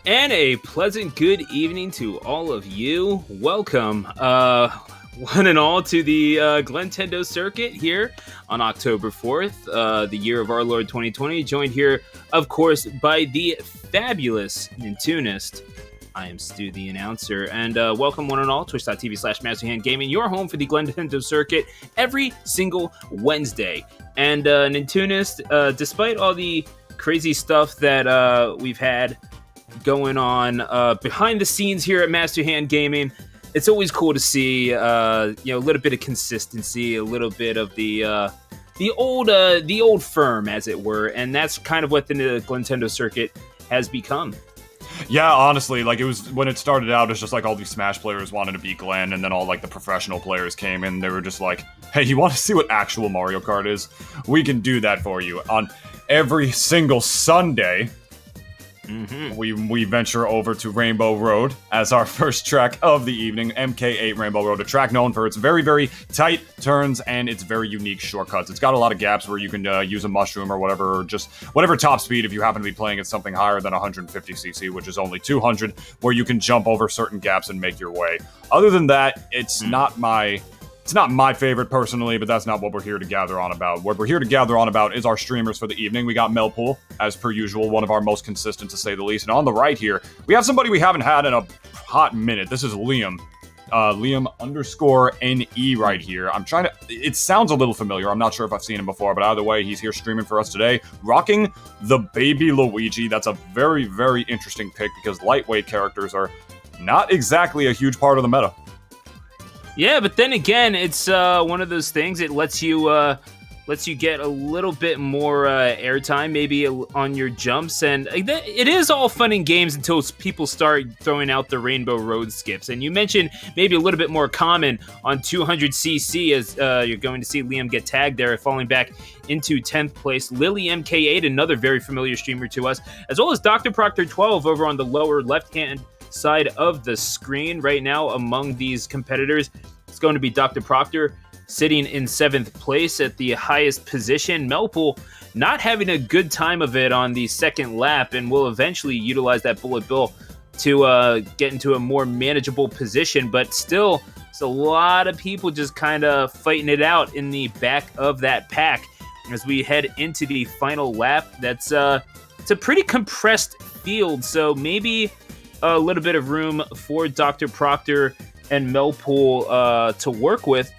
And a pleasant good evening to all of you. Welcome, one and all, to the Glentendo circuit here on October 4th, the year of our Lord 2020. Joined here, of course, by the fabulous Nintunist. I am Stu, the announcer, and welcome one and all, twitch.tv/MasterhandGaming, your home for the Glentendo circuit every single Wednesday. And Nintunist, despite all the crazy stuff that we've had going on behind the scenes here at Master Hand Gaming, it's always cool to see a little bit of consistency, a little bit of the old firm, as it were, and that's kind of what the Glentendo circuit has become. Yeah, honestly, like, it was, when it started out, it's just like all these Smash players wanted to beat Glenn, and then all, like, the professional players came in. They were just like, hey, you want to see what actual Mario Kart is? We can do that for you. On every single Sunday, we venture over to Rainbow Road as our first track of the evening. MK8 Rainbow Road, a track known for its very, very tight turns and its very unique shortcuts. It's got a lot of gaps where you can use a mushroom or whatever, or just whatever top speed if you happen to be playing at something higher than 150cc, which is only 200, where you can jump over certain gaps and make your way. Other than that, it's not my favorite personally, but that's not what we're here to gather on about. What we're here to gather on about is our streamers for the evening. We got Melpool, as per usual, one of our most consistent, to say the least. And on the right here, we have somebody we haven't had in a hot minute. This is Liam. Liam_NE right here. It sounds a little familiar. I'm not sure if I've seen him before, but either way, he's here streaming for us today, rocking the baby Luigi. That's a very, very interesting pick because lightweight characters are not exactly a huge part of the meta. Yeah, but then again, it's one of those things. It lets you get a little bit more airtime, maybe on your jumps, and it is all fun and games until people start throwing out the Rainbow Road skips. And you mentioned maybe a little bit more common on 200cc, as you're going to see Liam get tagged there, falling back into 10th place. Lily MK8, another very familiar streamer to us, as well as Dr. Proctor 12 over on the lower left-hand side of the screen right now. Among these competitors, it's going to be Dr. Proctor sitting in 7th place at the highest position. Melpool not having a good time of it on the second lap, and will eventually utilize that bullet bill to get into a more manageable position, but still it's a lot of people just kind of fighting it out in the back of that pack as we head into the final lap. It's a pretty compressed field, so maybe a little bit of room for Dr. Proctor and Melpool to work with.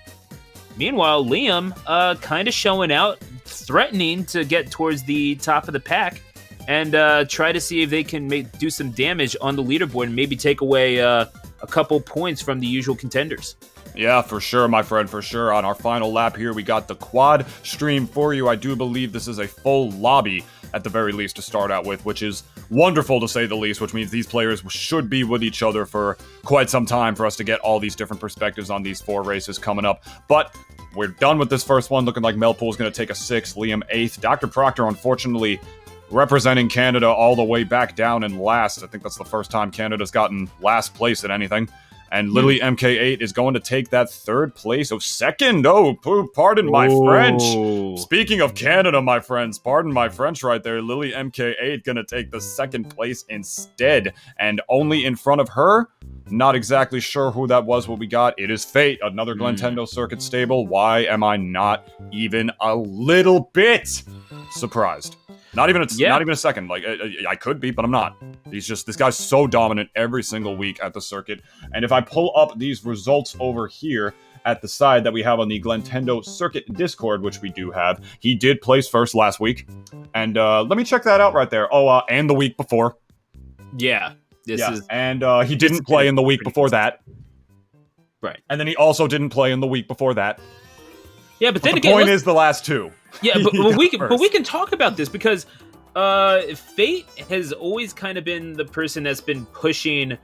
Meanwhile, Liam kind of showing out, threatening to get towards the top of the pack and try to see if they can do some damage on the leaderboard and maybe take away a couple points from the usual contenders. Yeah, for sure, my friend, for sure. On our final lap here, we got the quad stream for you. I do believe this is a full lobby, at the very least, to start out with, which is wonderful, to say the least, which means these players should be with each other for quite some time for us to get all these different perspectives on these 4 races coming up. But we're done with this first one, looking like Melpool's going to take a 6th, Liam 8th. Dr. Proctor, unfortunately, representing Canada all the way back down in last. I think that's the first time Canada's gotten last place at anything. And Lily MK8 is going to take that 3rd place. Oh, 2nd. Oh, pardon my French. Speaking of Canada, my friends, pardon my French right there. Lily MK8 going to take the 2nd place instead. And only in front of her, not exactly sure who that was, what we got. It is Fate, another Glentendo circuit stable. Why am I not even a little bit surprised? Not even a second. Like, I could be, but I'm not. This guy's so dominant every single week at the circuit. And if I pull up these results over here at the side that we have on the Glentendo circuit Discord, which we do have, he did place first last week. And let me check that out right there. Oh, and the week before. Yeah. And he didn't play in the week before that. Right. And then he also didn't play in the week before that. Yeah, but then the point is the last 2. Yeah, but we can talk about this because Fate has always kind of been the person that's been pushing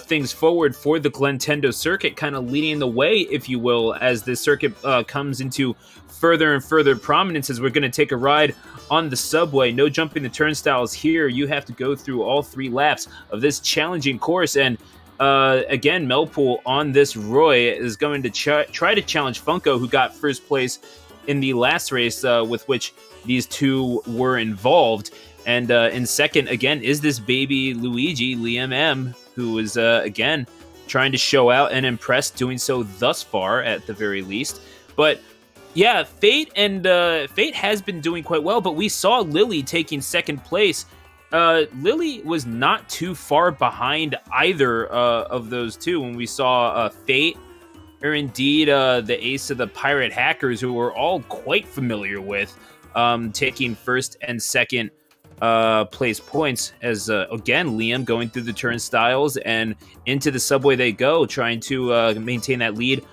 things forward for the Glentendo circuit, kind of leading the way, if you will, as the circuit comes into further and further prominence. As we're going to take a ride on the subway, no jumping the turnstiles here. You have to go through all 3 laps of this challenging course, and again, Melpool on this Roy is going to try to challenge Funko, who got first place in the last race with which these two were involved. And in second, again, is this baby Luigi, Liam M, who is, again, trying to show out and impress, doing so thus far at the very least. But yeah, Fate has been doing quite well, but we saw Lily taking second place. Lily was not too far behind either of those two when we saw Fate, or indeed the ace of the pirate hackers, who we're all quite familiar with, taking first and second place points, as again, Liam going through the turnstiles and into the subway they go, trying to maintain that lead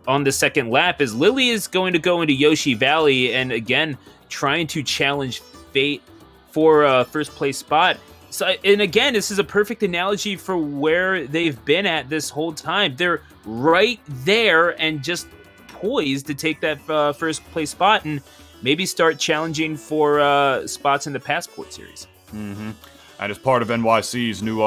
on the second lap, as Lily is going to go into Yoshi Valley and again trying to challenge Fate for a first place spot. So, and again, this is a perfect analogy for where they've been at this whole time. They're right there and just poised to take that first place spot and maybe start challenging for spots in the Passport Series. Mm-hmm. And as part of NYC's new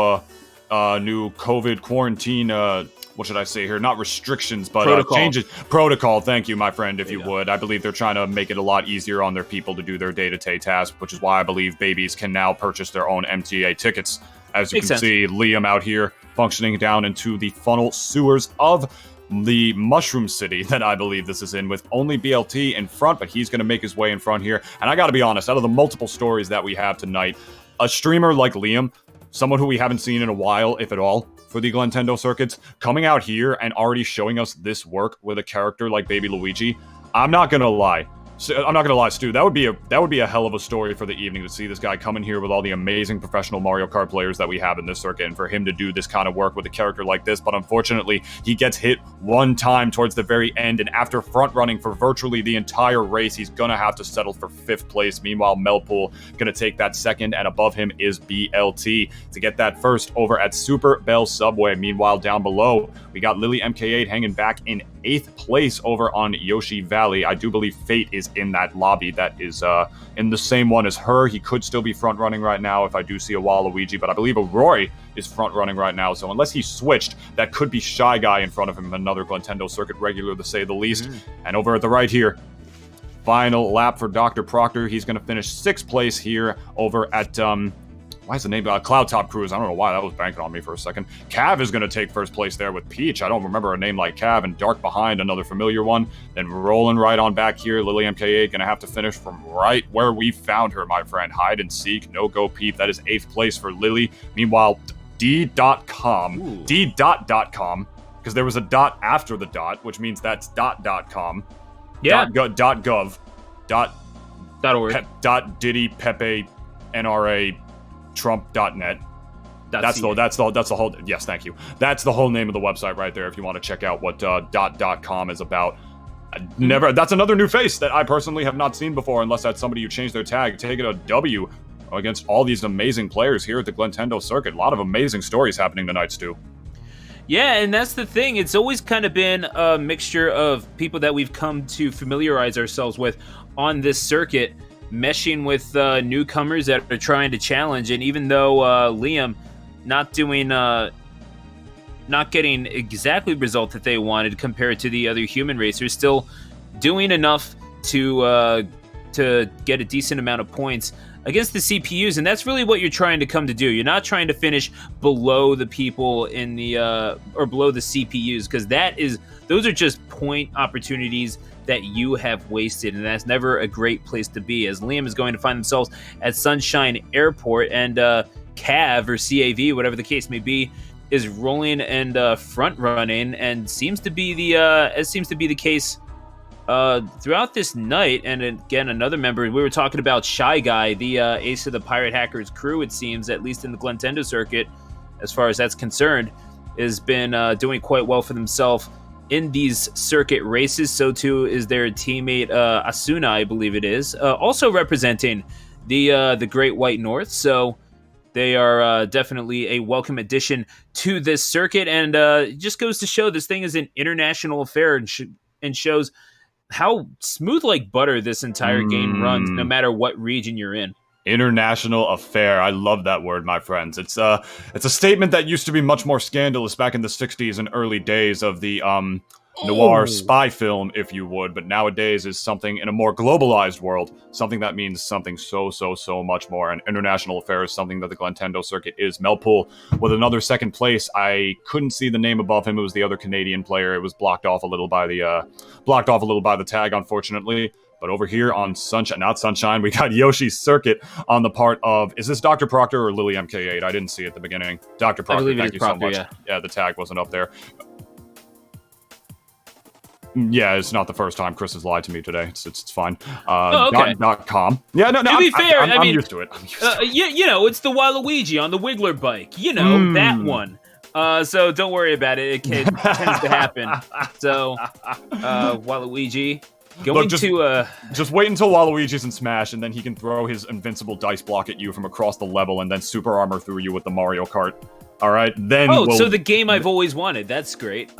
COVID quarantine, what should I say here? Not restrictions, but changes. Protocol, thank you, my friend, if you would. I believe they're trying to make it a lot easier on their people to do their day-to-day tasks, which is why I believe babies can now purchase their own MTA tickets. As you can see, Liam out here functioning down into the funnel sewers of the Mushroom City that I believe this is in, with only BLT in front, but he's going to make his way in front here. And I got to be honest, out of the multiple stories that we have tonight, a streamer like Liam, someone who we haven't seen in a while, if at all, for the Glentendo circuits, coming out here and already showing us this work with a character like Baby Luigi, I'm not gonna lie, Stu. That would be a hell of a story for the evening, to see this guy come in here with all the amazing professional Mario Kart players that we have in this circuit, and for him to do this kind of work with a character like this. But unfortunately, he gets hit one time towards the very end, and after front running for virtually the entire race, he's gonna have to settle for 5th place. Meanwhile, Melpool gonna take that second, and above him is BLT to get that first over at Super Bell Subway. Meanwhile, down below, we got Lily MK8 hanging back in 8th place over on Yoshi Valley. I do believe Fate is in that lobby that is in the same one as her. He could still be front running right now if I do see a Waluigi, but I believe a Roy is front running right now. So unless he switched, that could be Shy Guy in front of him, another Glentendo circuit regular to say the least. And over at the right here, final lap for Dr. Proctor. He's going to finish 6th place here over at why is the name Cloud Top Cruise? I don't know why that was banking on me for a second. Cav is going to take first place there with Peach. I don't remember a name like Cav. And Dark behind, another familiar one. Then rolling right on back here, Lily MK8 going to have to finish from right where we found her, my friend. Hide and seek, no go peep. That is 8th place for Lily. Meanwhile, D.com, D.com, because there was a dot after the dot, which means that's .com. Yeah. .gov. .org. Diddy Pepe NRA Trump.net. That's the whole. Yes, thank you. That's the whole name of the website right there. If you want to check out what .com is about. That's another new face that I personally have not seen before, unless that's somebody who changed their tag, taking a W against all these amazing players here at the Glentendo circuit. A lot of amazing stories happening tonight, Stu. Yeah, and that's the thing. It's always kind of been a mixture of people that we've come to familiarize ourselves with on this circuit, meshing with newcomers that are trying to challenge. And even though Liam not getting exactly the result that they wanted compared to the other human racers, still doing enough to get a decent amount of points against the CPUs. And that's really what you're trying to come to do. You're not trying to finish below the people in the or below the CPUs, because those are just point opportunities that you have wasted, and that's never a great place to be, as Liam is going to find themselves at Sunshine Airport, and Cav, or CAV, whatever the case may be, is rolling and front running, and seems to be the case throughout this night. And again, another member, we were talking about Shy Guy, the ace of the Pirate Hackers crew, it seems, at least in the Glentendo circuit, as far as that's concerned, has been doing quite well for themselves in these circuit races. So too is their teammate Asuna, I believe it is, also representing the Great White North. So they are definitely a welcome addition to this circuit, and it just goes to show this thing is an international affair, and shows how smooth like butter this entire game runs, no matter what region you're in. International affair. I love that word, my friends. It's a statement that used to be much more scandalous back in the 60s and early days of the noir Oh, spy film, if you would, but nowadays is something in a more globalized world, something that means something so much more. And international affairs, something that the Glentendo circuit is. Melpool with another second place. I couldn't see the name above him. It was the other Canadian player. It was blocked off a little by the tag, unfortunately. But over here on Sunshine, we got Yoshi's Circuit on the part of, is this Dr. Proctor or Lily MK8? I didn't see it at the beginning. Dr. I Proctor, believe it thank is you Proctor, so much. yeah. Yeah, the tag wasn't up there. Yeah, it's not the first time Chris has lied to me today. It's fine. Okay. .com. Yeah, no. To be fair, I'm used to it. you know, it's the Waluigi on the Wiggler bike. You know, that one. So don't worry about it. It tends to happen. So, Waluigi going Look, just wait until Waluigi's in Smash, and then he can throw his invincible dice block at you from across the level, and then super armor through you with the Mario Kart. All right, then. So the game I've always wanted. That's great.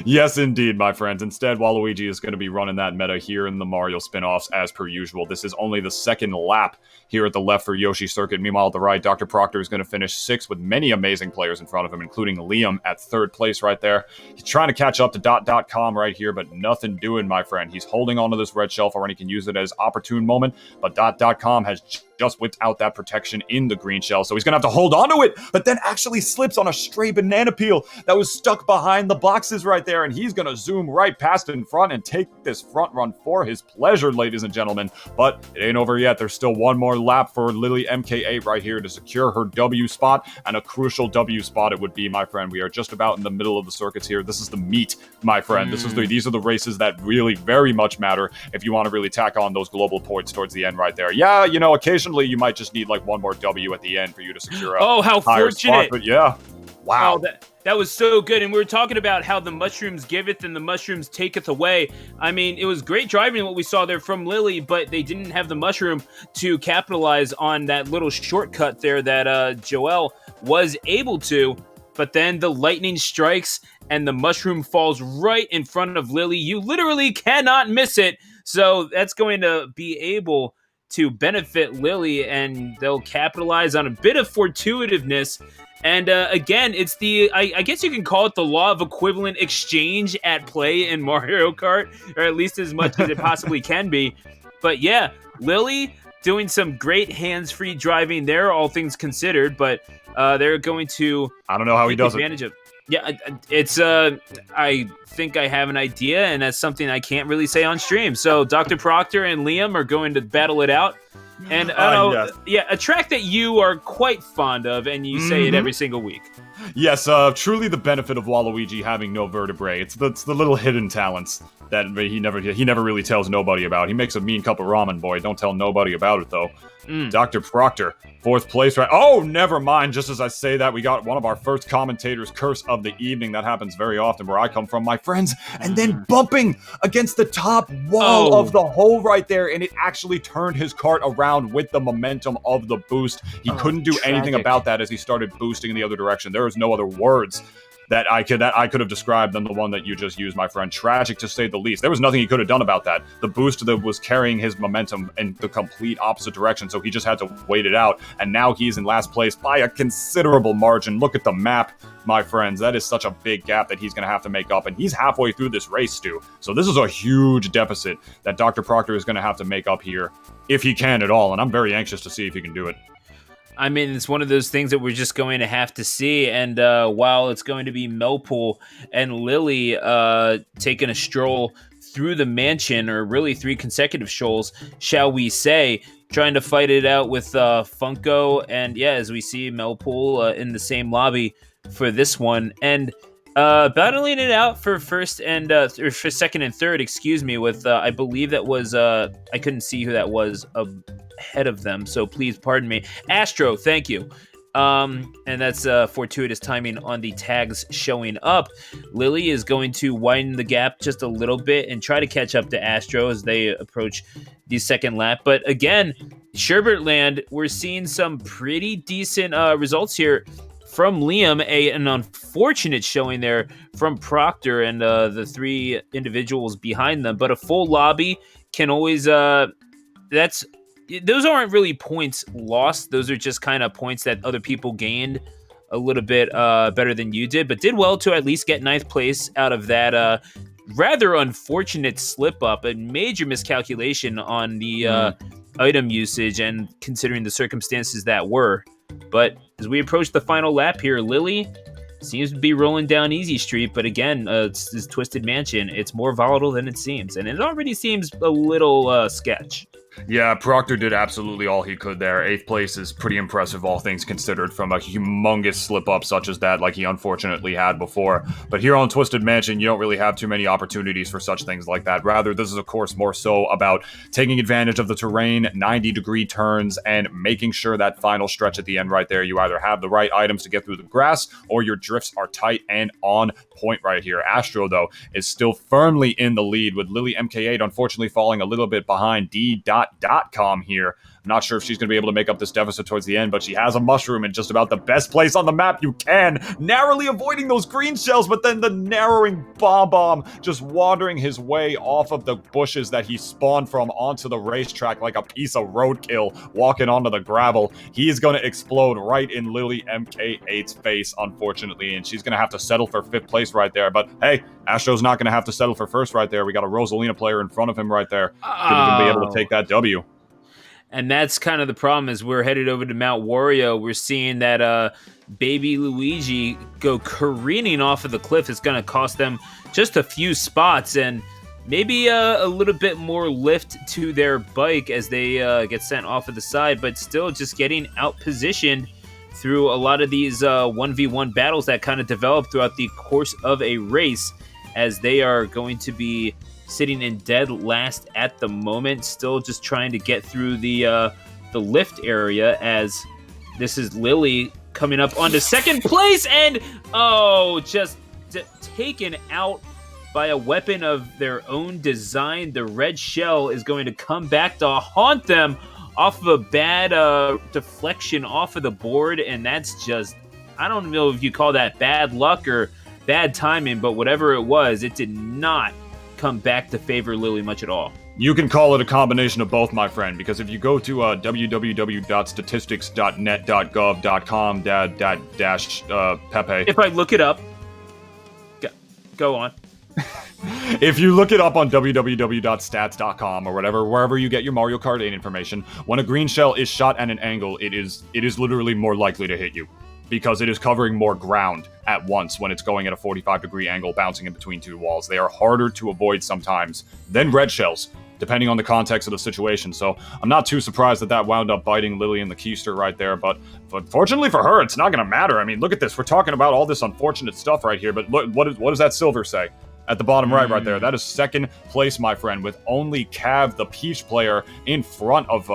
Yes, indeed, my friends. Instead, Waluigi is going to be running that meta here in the Mario spin-offs as per usual. This is only the second lap here at the left for Yoshi Circuit. Meanwhile, at the right, Dr. Proctor is going to finish 6th with many amazing players in front of him, including Liam at 3rd place right there. He's trying to catch up to .com right here, but nothing doing, my friend. He's holding onto this red shelf already. He can use it as opportune moment, but .com has just whipped out that protection in the green shell, so he's gonna have to hold onto it, but then actually slips on a stray banana peel that was stuck behind the boxes right there, and he's gonna zoom right past in front and take this front run for his pleasure, ladies and gentlemen. But it ain't over yet. There's still one more lap for Lily MK8 right here to secure her W spot, and a crucial W spot it would be, my friend. We are just about in the middle of the circuits here. This is the meat, my friend. These are the races that really very much matter if you want to really tack on those global points towards the end right there. Yeah, you know, occasionally you might just need like one more W at the end for you to secure a how higher fortunate. spot, but yeah. Wow. Oh, that was so good. And we were talking about how the mushrooms giveth and the mushrooms taketh away. I mean, it was great driving what we saw there from Lily, but they didn't have the mushroom to capitalize on that little shortcut there that Joel was able to. But then the lightning strikes and the mushroom falls right in front of Lily. You literally cannot miss it. So that's going to be able to benefit Lily, and they'll capitalize on a bit of fortuitiveness. And again, it's I guess you can call it the law of equivalent exchange at play in Mario Kart, or at least as much as it possibly can be. But yeah, Lily doing some great hands-free driving there, all things considered, but they're going to I don't know how he does advantage of. Yeah, it's I think I have an idea, and that's something I can't really say on stream. So Dr. Proctor and Liam are going to battle it out. And yes. a track that you are quite fond of, and you say it every single week. Yes, truly the benefit of Waluigi having no vertebrae. It's the little hidden talents that he never really tells nobody about. He makes a mean cup of ramen, boy. Don't tell nobody about it, though. Dr. Proctor, 4th place, right? Oh, never mind. Just as I say that, we got one of our first commentators' curse of the evening. That happens very often where I come from, my friends. And then bumping against the top wall of the hole right there, and it actually turned his cart around with the momentum of the boost. He couldn't do anything about that as he started boosting in the other direction. There is no other words that I could have described than the one that you just used, my friend. Tragic, to say the least. There was nothing he could have done about that. The boost that was carrying his momentum in the complete opposite direction, so he just had to wait it out, and now he's in last place by a considerable margin. Look at the map, my friends. That is such a big gap that he's going to have to make up, and he's halfway through this race, Stu. So this is a huge deficit that Dr. Proctor is going to have to make up here, if he can at all, and I'm very anxious to see if he can do it. I mean, it's one of those things that we're just going to have to see. And while it's going to be Melpool and Lily taking a stroll through the mansion, or really 3 consecutive strolls, shall we say, trying to fight it out with Funko. And yeah, as we see Melpool in the same lobby for this one. And battling it out for first and or for second and third, excuse me, with I believe that was I couldn't see who that was ahead of them, so please pardon me. Astro, thank you. And that's fortuitous timing on the tags showing up. Lily is going to widen the gap just a little bit and try to catch up to Astro as they approach the second lap. But again, Sherbertland, we're seeing some pretty decent results here from Liam. An unfortunate showing there from Proctor and the 3 individuals behind them. But a full lobby can always... those aren't really points lost. Those are just kind of points that other people gained a little bit better than you did, but did well to at least get ninth place out of that rather unfortunate slip up, a major miscalculation on the item usage and considering the circumstances that were. But as we approach the final lap here, Lily seems to be rolling down easy street, but again, it's this Twisted Mansion. It's more volatile than it seems, and it already seems a little sketch. Yeah, Proctor did absolutely all he could there. 8th place is pretty impressive, all things considered, from a humongous slip-up such as that, like he unfortunately had before. But here on Twisted Mansion, you don't really have too many opportunities for such things like that. Rather, this is, of course, more so about taking advantage of the terrain, 90-degree turns, and making sure that final stretch at the end right there, you either have the right items to get through the grass, or your drifts are tight and on point right here. Astro, though, is still firmly in the lead, with Lily MK8 unfortunately falling a little bit behind D.com here. I'm not sure if she's going to be able to make up this deficit towards the end, but she has a mushroom in just about the best place on the map you can, narrowly avoiding those green shells, but then the narrowing bomb just wandering his way off of the bushes that he spawned from onto the racetrack like a piece of roadkill walking onto the gravel. He's going to explode right in Lily MK8's face, unfortunately, and she's going to have to settle for 5th place right there. But hey, Astro's not going to have to settle for 1st right there. We got a Rosalina player in front of him right there. Going to be able to take that W. And that's kind of the problem as we're headed over to Mount Wario. We're seeing that baby Luigi go careening off of the cliff. It's going to cost them just a few spots and maybe a little bit more lift to their bike as they get sent off of the side, but still just getting out-positioned through a lot of these 1v1 battles that kind of develop throughout the course of a race, as they are going to be sitting in dead last at the moment, still just trying to get through the lift area, as this is Lily coming up onto 2nd place, and just taken out by a weapon of their own design. The red shell is going to come back to haunt them off of a bad deflection off of the board, and that's just, I don't know if you call that bad luck or bad timing, but whatever it was, it did not come back to favor Lily much at all. You can call it a combination of both, my friend, because if you go to www.statistics.net.gov.com/Pepe. If I look it up, go on. If you look it up on www.stats.com or whatever, wherever you get your Mario Kart 8 information, when a green shell is shot at an angle, it is literally more likely to hit you, because it is covering more ground at once when it's going at a 45-degree angle, bouncing in between two walls. They are harder to avoid sometimes than red shells, depending on the context of the situation. So I'm not too surprised that wound up biting Lily in the keister right there, but fortunately for her, it's not going to matter. I mean, look at this. We're talking about all this unfortunate stuff right here, but look, what does that silver say? At the bottom right there. That is 2nd place, my friend, with only Cav, the Peach player, in front of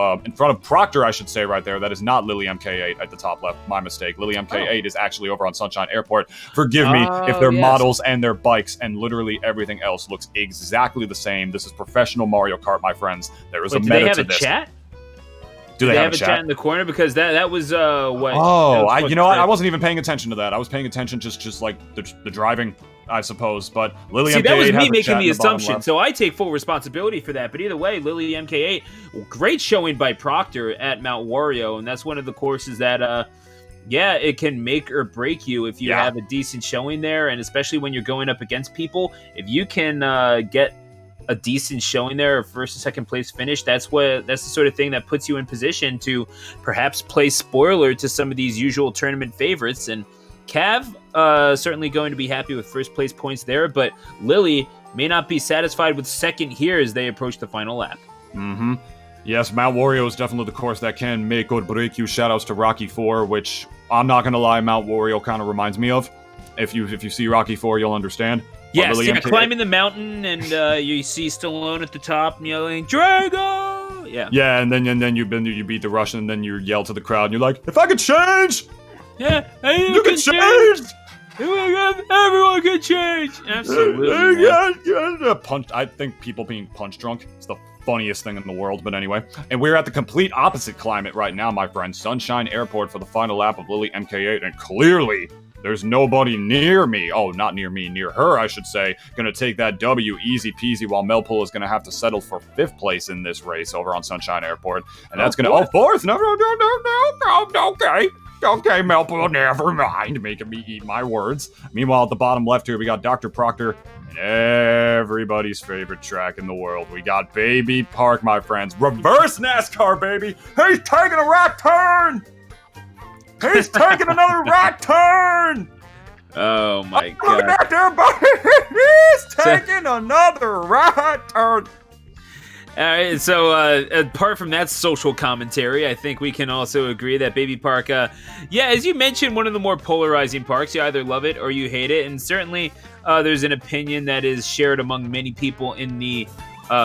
Proctor, I should say, right there. That is not Lily MK8 at the top left. My mistake. Lily MK8 is actually over on Sunshine Airport. Forgive me if their models and their bikes and literally everything else looks exactly the same. This is professional Mario Kart, my friends. There is a meta to this. Do they have a chat? Do they have a chat in the corner? Because that was what. Oh, you know what? I wasn't even paying attention to that. I was paying attention just like the driving, I suppose. But Lily MK8 that was me making the in assumption, so I take full responsibility for that. But either way, Lily MK8, great showing by Proctor at Mount Wario, and that's one of the courses that, it can make or break you if you have a decent showing there, and especially when you're going up against people. If you can get a decent showing there, a 1st and 2nd place finish, that's the sort of thing that puts you in position to perhaps play spoiler to some of these usual tournament favorites. And Cav certainly going to be happy with 1st place points there, but Lily may not be satisfied with 2nd here as they approach the final lap. Yes, Mount Wario is definitely the course that can make or break you. Shoutouts to Rocky 4, which I'm not gonna lie, Mount Wario kind of reminds me of. If you see Rocky 4, you'll understand. Yes, you're climbing the mountain, and you see Stallone at the top yelling, Drago! Yeah, and then you beat the Russian, and then you yell to the crowd, and you're like, if I could change! Yeah, you can change! Everyone can change! Absolutely. I think people being punch drunk is the funniest thing in the world, but anyway. And we're at the complete opposite climate right now, my friend. Sunshine Airport for the final lap of Lily MK8, and clearly there's nobody near me. Oh, not near me, near her, I should say. Gonna take that W easy peasy, while Melpool is gonna have to settle for 5th place in this race over on Sunshine Airport. And that's gonna... Oh, 4th? No, okay. Okay, Melpo, never mind. Making me eat my words. Meanwhile, at the bottom left here, we got Dr. Proctor and everybody's favorite track in the world. We got Baby Park, my friends. Reverse NASCAR, baby. He's taking a right turn. He's taking another right turn. Oh my Look god. at that there, buddy. He's taking another right turn. All right, so apart from that social commentary, I think we can also agree that Baby Park, as you mentioned, one of the more polarizing parks. You either love it or you hate it, and certainly there's an opinion that is shared among many people in the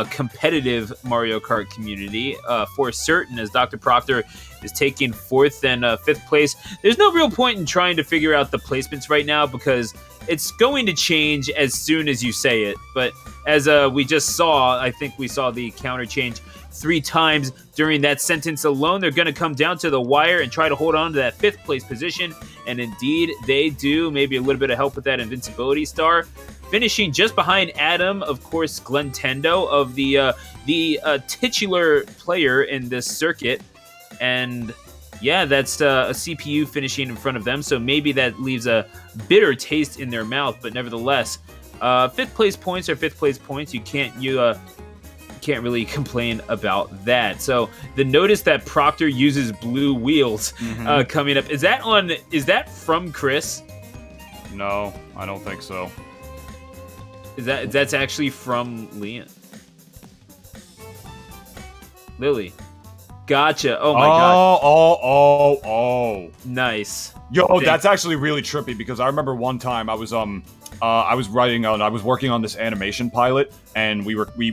competitive Mario Kart community, for certain, as Dr. Proctor is taking 4th and 5th place. There's no real point in trying to figure out the placements right now because it's going to change as soon as you say it. But as we just saw, I think we saw the counter change 3 times during that sentence alone. They're going to come down to the wire and try to hold on to that 5th place position. And indeed, they do. Maybe a little bit of help with that invincibility star. Finishing just behind Adam, of course, Glentendo of the titular player in this circuit. And yeah, that's a CPU finishing in front of them, so maybe that leaves a bitter taste in their mouth. But nevertheless, 5th place points are 5th place points. You can't really complain about that. So the notice that Proctor uses blue wheels coming up, is that from Chris? No, I don't think so. That's actually from Lily. Gotcha. Oh my god. Oh. Nice. Yo, that's actually really trippy because I remember one time I was working on this animation pilot, and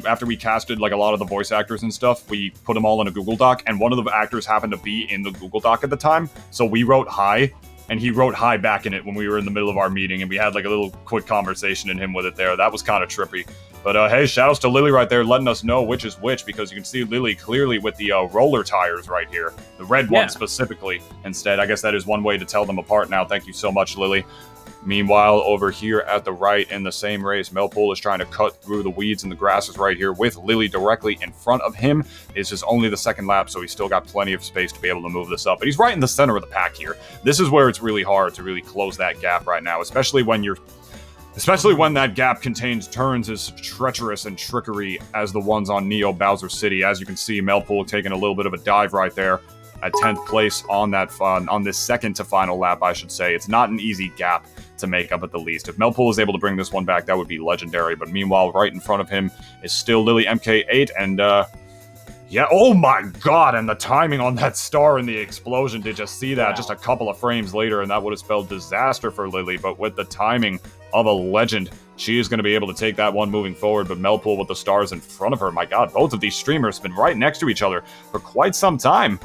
after we casted like a lot of the voice actors and stuff, we put them all in a Google Doc, and one of the actors happened to be in the Google Doc at the time, so we wrote hi, and he wrote hi back in it when we were in the middle of our meeting, and we had like a little quick conversation in him with it there. That was kind of trippy. But hey, shoutouts to Lily right there letting us know which is which, because you can see Lily clearly with the roller tires right here. The red one specifically instead. I guess that is one way to tell them apart now. Thank you so much, Lily. Meanwhile, over here at the right in the same race, Melpool is trying to cut through the weeds and the grasses right here with Lily directly in front of him. It's just only the 2nd lap, so he's still got plenty of space to be able to move this up. But he's right in the center of the pack here. This is where it's really hard to really close that gap right now, especially when that gap contains turns as treacherous and trickery as the ones on Neo Bowser City. As you can see, Melpool taking a little bit of a dive right there at 10th place on this second to final lap, I should say. It's not an easy gap to make up at the least. If Melpool is able to bring this one back, that would be legendary. But meanwhile, right in front of him is still Lily MK8, and oh my god, and the timing on that star and the explosion, did you see that? Wow. Just a couple of frames later, and that would have spelled disaster for Lily, but with the timing of a legend, she is going to be able to take that one moving forward. But Melpool with the stars in front of her, my god, both of these streamers have been right next to each other for quite some time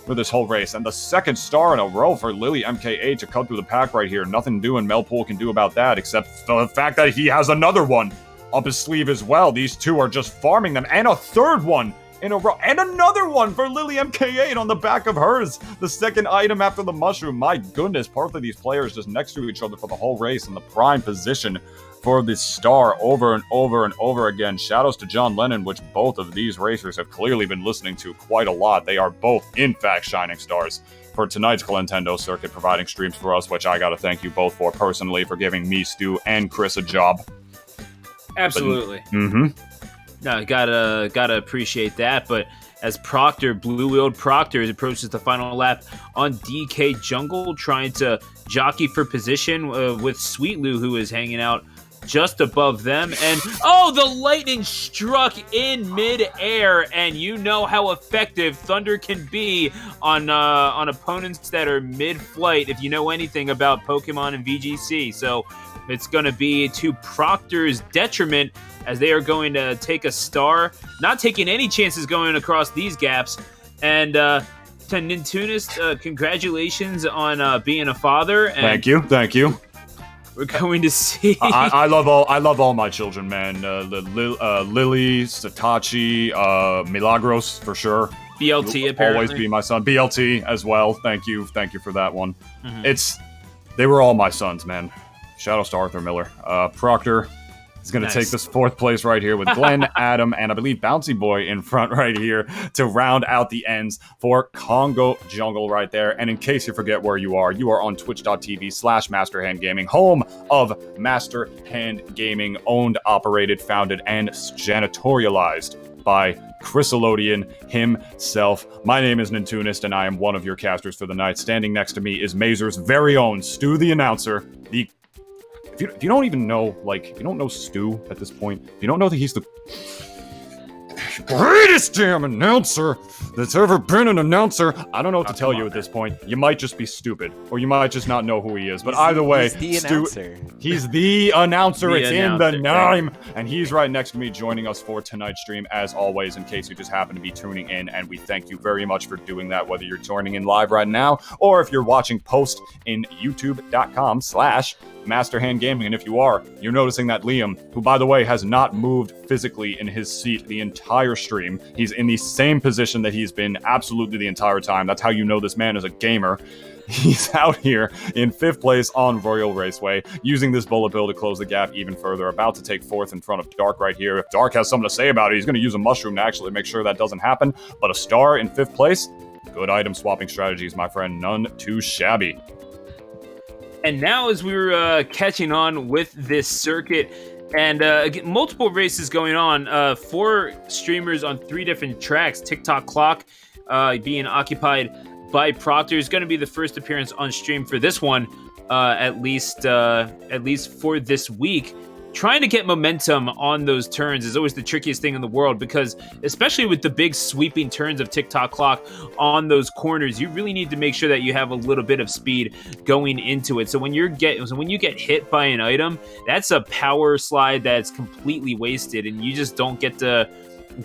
for this whole race, and the 2nd star in a row for Lily MK8 to cut through the pack right here. Nothing doing Melpool can do about that, except the fact that he has another one up his sleeve as well. These two are just farming them, and a 3rd one in a row, and another one for Lily MK8 on the back of hers. The 2nd item after the mushroom. My goodness, both of these players just next to each other for the whole race in the prime position for this star over and over and over again. Shoutouts to John Lennon, which both of these racers have clearly been listening to quite a lot. They are both, in fact, shining stars for tonight's Glentendo circuit, providing streams for us, which I gotta thank you both for personally for giving me, Stu, and Chris a job. Absolutely. No, gotta appreciate that. But as blue-wheeled Proctor approaches the final lap on DK Jungle, trying to jockey for position with Sweet Lou, who is hanging out just above them. And the lightning struck in mid-air, and you know how effective thunder can be on opponents that are mid-flight if you know anything about Pokemon and VGC. So it's going to be to Proctor's detriment, as they are going to take a star, not taking any chances going across these gaps. And to Nintunis, congratulations on being a father. And thank you. We're going to see. I love all my children, man. Lily, Satachi, Milagros for sure. BLT apparently always be my son. BLT as well. Thank you for that one. They were all my sons, man. Shoutouts to Arthur Miller. Proctor He's going to Nice. take this 4th place right here with Glenn, Adam, and I believe Bouncy Boy in front right here to round out the ends for Congo Jungle right there. And in case you forget where you are on twitch.tv/Master Hand Gaming, home of Master Hand Gaming, owned, operated, founded, and janitorialized by Chriselodian himself. My name is Nintunist, and I am one of your casters for the night. Standing next to me is Mazer's very own Stu the announcer. If you don't even know, if you don't know Stu at this point, if you don't know that he's the greatest damn announcer that's ever been an announcer, I don't know what to tell you at this point. You might just be stupid, or you might just not know who he is. But either way, he's the announcer. He's the announcer. The it's announcer, in the name. And he's right next to me joining us for tonight's stream, as always, in case you just happen to be tuning in. And we thank you very much for doing that, whether you're joining in live right now, or if you're watching post in youtube.com/Master Hand Gaming. And if you are, you're noticing that Liam, who by the way has not moved physically in his seat the entire stream, he's in the same position that he's been absolutely the entire time. That's how you know this man is a gamer. He's out here in 5th place on Royal Raceway, using this bullet bill to close the gap even further, about to take 4th in front of Dark right here. If Dark has something to say about it, he's going to use a mushroom to actually make sure that doesn't happen. But a star in 5th place, good item swapping strategies, my friend, none too shabby. And now, as we were catching on with this circuit, and again, multiple races going on, 4 streamers on 3 different tracks. TikTok Clock being occupied by Proctor is going to be the first appearance on stream for this one, at least for this week. Trying to get momentum on those turns is always the trickiest thing in the world, because especially with the big sweeping turns of TikTok Clock on those corners, you really need to make sure that you have a little bit of speed going into it. So when you get hit by an item, that's a power slide that's completely wasted, and you just don't get to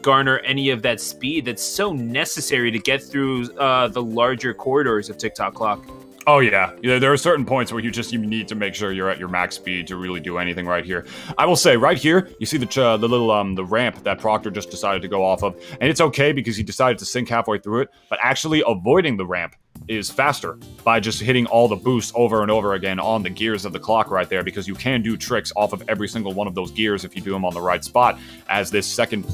garner any of that speed that's so necessary to get through the larger corridors of TikTok Clock. Oh yeah, there are certain points where you need to make sure you're at your max speed to really do anything right here. I will say, right here, you see the little the ramp that Proctor just decided to go off of, and it's okay because he decided to sink halfway through it, but actually avoiding the ramp is faster by just hitting all the boosts over and over again on the gears of the clock right there, because you can do tricks off of every single one of those gears if you do them on the right spot, as this second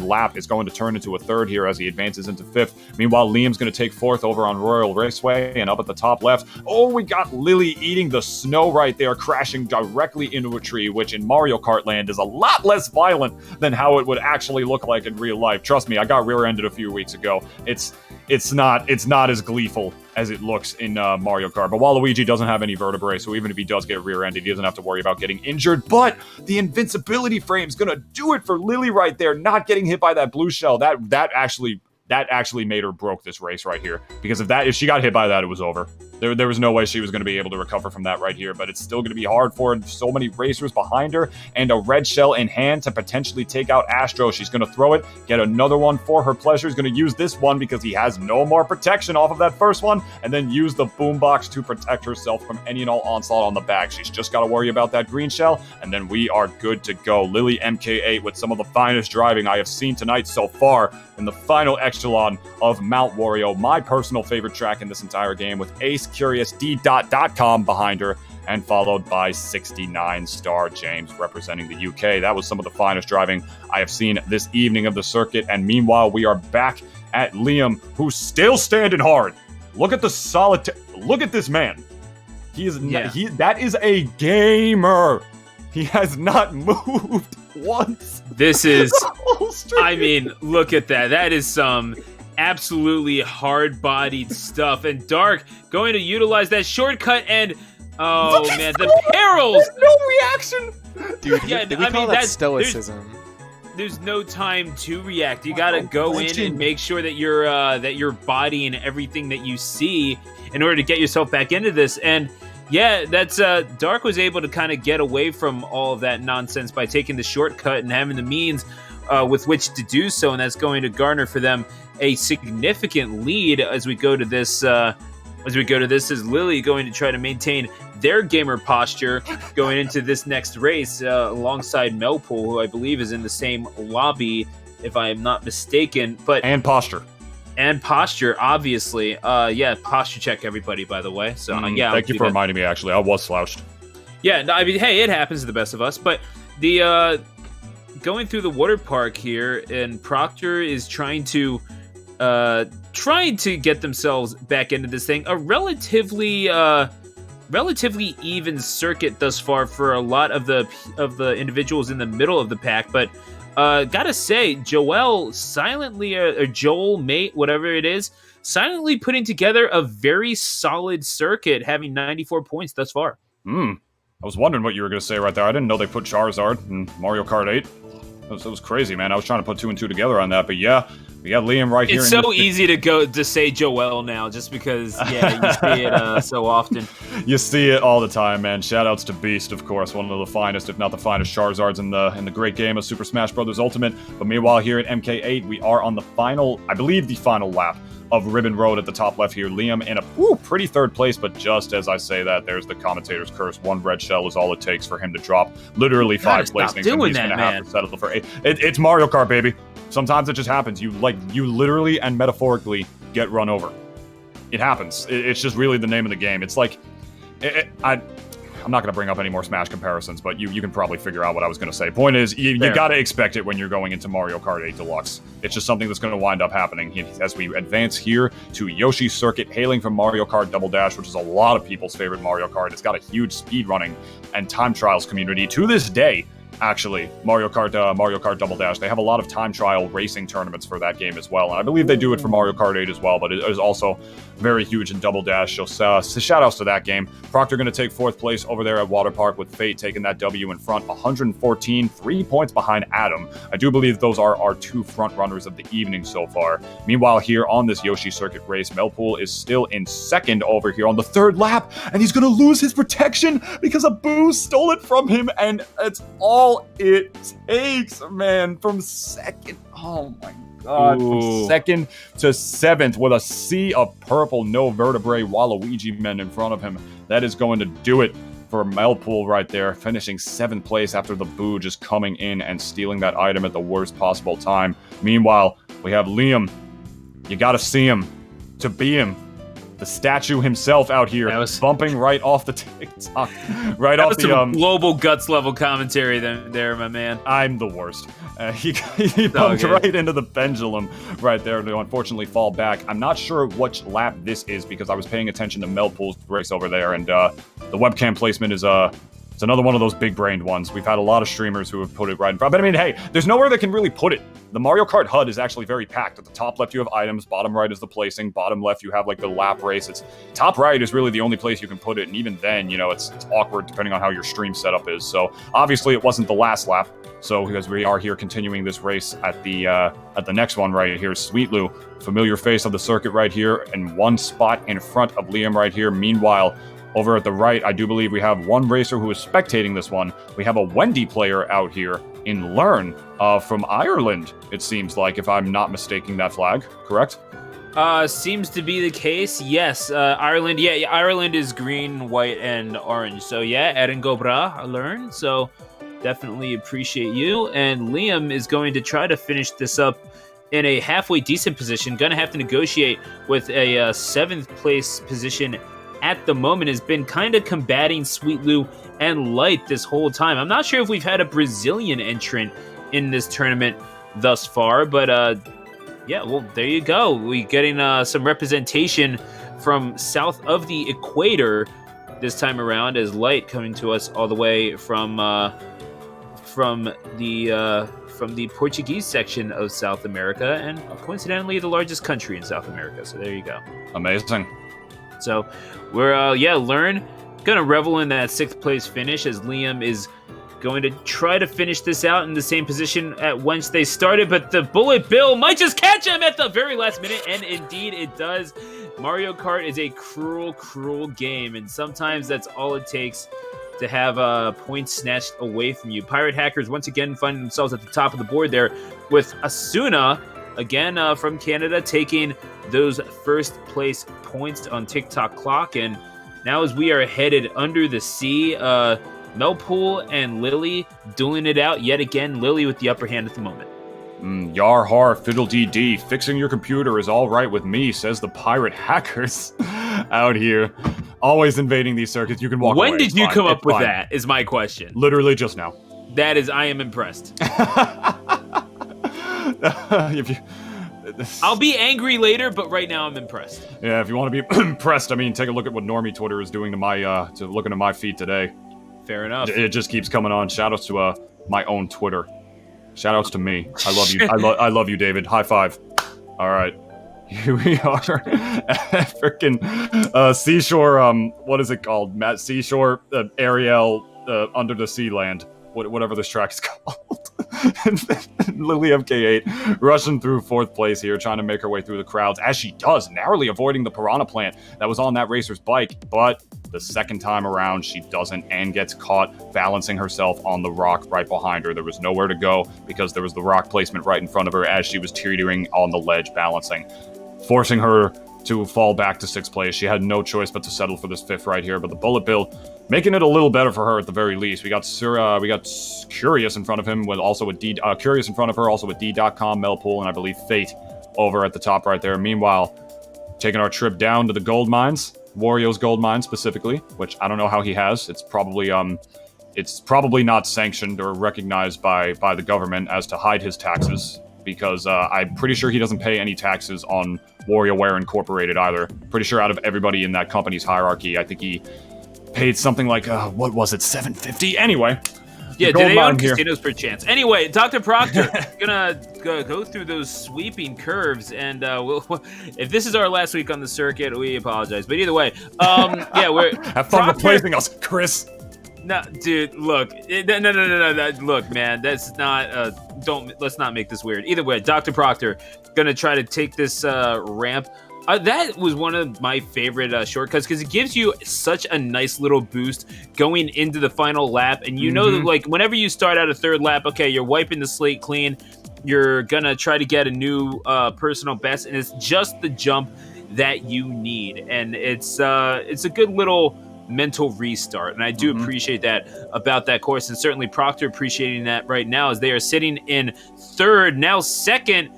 lap is going to turn into a 3rd here as he advances into 5th. Meanwhile, Liam's going to take 4th over on Royal Raceway, and up at the top left, we got Lily eating the snow right there, crashing directly into a tree, which in Mario Kart land is a lot less violent than how it would actually look like in real life. Trust me, I got rear-ended a few weeks ago. It's not as gleeful as it looks in Mario Kart. But Waluigi doesn't have any vertebrae, so even if he does get rear-ended, he doesn't have to worry about getting injured. But the invincibility frame's gonna do it for Lily right there, not getting hit by that blue shell. That actually made her broke this race right here, because if she got hit by that, it was over. There was no way she was going to be able to recover from that right here, but it's still going to be hard for her. So many racers behind her, and a red shell in hand to potentially take out Astro. She's going to throw it, get another one for her pleasure. She's going to use this one because he has no more protection off of that first one, and then use the boombox to protect herself from any and all onslaught on the back. She's just got to worry about that green shell, and then we are good to go. Lily MK8 with some of the finest driving I have seen tonight so far in the final echelon of Mount Wario, my personal favorite track in this entire game, with AceCuriousD.com behind her, and followed by 69 Star James representing the UK. That was some of the finest driving I have seen this evening of the circuit. And meanwhile, we are back at Liam, who's still standing hard. Look at the look at this man. That is a gamer. He has not moved once. This is, I mean, look at that. That is some absolutely hard-bodied stuff. And Dark going to utilize that shortcut, and man, the perils. No reaction, dude. Yeah, we call that stoicism. There's no time to react. You gotta go in and make sure that your body and everything that you see in order to get yourself back into this. And yeah, that's Dark was able to kind of get away from all of that nonsense by taking the shortcut and having the means with which to do so, and that's going to garner for them a significant lead as we go to this. Is Lily going to try to maintain their gamer posture going into this next race alongside Melpool, who I believe is in the same lobby, if I am not mistaken. And posture, obviously. Posture check everybody, by the way. So thank you for reminding me. Actually, I was slouched. Yeah, no, I mean, hey, it happens to the best of us. But The going through the water park here, and Proctor is trying to get themselves back into this thing. A relatively even circuit thus far for a lot of the individuals in the middle of the pack, but gotta say, Joel silently, or Joel, mate, whatever it is, silently putting together a very solid circuit, having 94 points thus far. I was wondering what you were going to say right there. I didn't know they put Charizard in Mario Kart 8. That was crazy, man. I was trying to put 2 and 2 together on that, but yeah, we got Liam right here. It's so easy to say Joel now, just because, yeah, you see it so often. You see it all the time, man. Shoutouts to Beast, of course, one of the finest, if not the finest, Charizards in the great game of Super Smash Bros. Ultimate. But meanwhile, here at MK8, we are on the final, I believe, the final lap of Ribbon Road at the top left here. Liam in a pretty third place, but just as I say that, there's the commentator's curse. 1 red shell is all it takes for him to drop literally 5 placings, and he's going to have to settle for 8. It's Mario Kart, baby. Sometimes it just happens. You literally and metaphorically get run over. It happens. It's just really the name of the game. It's like, I'm not going to bring up any more Smash comparisons, but you can probably figure out what I was going to say. Point is, you got to expect it when you're going into Mario Kart 8 Deluxe. It's just something that's going to wind up happening as we advance here to Yoshi's Circuit, hailing from Mario Kart Double Dash, which is a lot of people's favorite Mario Kart. It's got a huge speedrunning and time trials community to this day. Actually, Mario Kart Double Dash, they have a lot of time trial racing tournaments for that game as well, and I believe they do it for Mario Kart 8 as well, but it is also very huge in Double Dash, so shout-outs to that game. Proctor going to take 4th place over there at Water Park, with Fate taking that W in front, 114, 3 points behind Adam. I do believe those are our 2 front runners of the evening so far. Meanwhile, here on this Yoshi Circuit race, Melpool is still in 2nd over here on the 3rd lap, and he's going to lose his protection because a Boo stole it from him, and it's all it takes, man, from 2nd. Oh my god. From 2nd to 7th with a sea of purple, no vertebrae Waluigi men in front of him. That is going to do it for Melpool right there, finishing 7th place after the Boo just coming in and stealing that item at the worst possible time. Meanwhile, we have Liam. You gotta see him to be him. The statue himself out here, bumping right off the TikTok, right off the some global guts level commentary there, my man. I'm the worst. He bumped right into the pendulum right there to unfortunately fall back. I'm not sure which lap this is because I was paying attention to Melpool's race over there, and the webcam placement is it's another one of those big-brained ones. We've had a lot of streamers who have put it right in front. But I mean, hey, there's nowhere that can really put it. The Mario Kart HUD is actually very packed. At the top left, you have items. Bottom right is the placing. Bottom left, you have like the lap race. It's top right is really the only place you can put it. And even then, you know, it's awkward depending on how your stream setup is. So obviously, it wasn't the last lap. So because we are here continuing this race at the next one right here, Sweet Lou, familiar face of the circuit right here, and 1 spot in front of Liam right here. Meanwhile, over at the right, I do believe we have 1 racer who is spectating this one. We have a Wendy player out here in Learn from Ireland, it seems like, if I'm not mistaking that flag, correct? Seems to be the case, yes. Ireland, yeah, Ireland is green, white, and orange. So yeah, Erin Gobra, Learn. So definitely appreciate you. And Liam is going to try to finish this up in a halfway decent position. Gonna have to negotiate with a 7th place position at the moment. Has been kind of combating Sweet Lou and Light this whole time. I'm not sure if we've had a Brazilian entrant in this tournament thus far, but yeah, well, there you go. We're getting some representation from south of the equator this time around, as Light coming to us all the way from the Portuguese section of South America, and coincidentally the largest country in South America. So there you go. Amazing. So we're, Learn, gonna revel in that 6th place finish, as Liam is going to try to finish this out in the same position at whence they started, but the Bullet Bill might just catch him at the very last minute, and indeed it does. Mario Kart is a cruel, cruel game, and sometimes that's all it takes to have points snatched away from you. Pirate Hackers once again finding themselves at the top of the board there, with Asuna, again from Canada, taking those 1st place points on TikTok clock. And now as we are headed under the sea, Melpool and Lily dueling it out yet again. Lily with the upper hand at the moment. Yar har fiddle dee dee, fixing your computer is all right with me, says the Pirate Hackers out here. Always invading these circuits. You can walk away. When did you come up with that, is my question. Literally just now. I am impressed. I'll be angry later, but right now I'm impressed. Yeah, if you want to be impressed, I mean, take a look at what Normie Twitter is doing to looking at my feed today. Fair enough. It just keeps coming on. Shoutouts to my own Twitter. Shoutouts to me. I love you. I love you, David. High five. All right. Here we are. Freaking Seashore, what is it called? Matt Seashore, Ariel, Under the Sea Land. Whatever this track's called. Lily MK8 rushing through 4th place here, trying to make her way through the crowds, as she does, narrowly avoiding the piranha plant that was on that racer's bike, but the second time around, she doesn't and gets caught balancing herself on the rock right behind her. There was nowhere to go because there was the rock placement right in front of her as she was teetering on the ledge balancing, forcing her to fall back to 6th place. She had no choice but to settle for this 5th right here, but the bullet bill making it a little better for her at the very least. We got Curious in front of him with also a Curious in front of her, also with D.com, Melpool, and I believe Fate over at the top right there. Meanwhile, taking our trip down to the gold mines, Wario's gold mine specifically, which I don't know how he has. It's probably not sanctioned or recognized by the government as to hide his taxes, because I'm pretty sure he doesn't pay any taxes on WarioWare Incorporated either. Pretty sure out of everybody in that company's hierarchy, I think he paid something like, what was it, $750? Anyway. Yeah, do they own casinos per chance? Anyway, Dr. Proctor, gonna go through those sweeping curves, and if this is our last week on the circuit, we apologize. But either way, yeah, we're... Have fun replacing us, Chris! No, dude, look. No. Look, man, that's not... let's not make this weird. Either way, Dr. Proctor, gonna try to take this ramp. That was one of my favorite shortcuts because it gives you such a nice little boost going into the final lap. And you know that, like, whenever you start out a 3rd lap, okay, you're wiping the slate clean. You're going to try to get a new personal best. And it's just the jump that you need. And it's a good little mental restart. And I do appreciate that about that course. And certainly Proctor appreciating that right now as they are sitting in 3rd, now 2nd.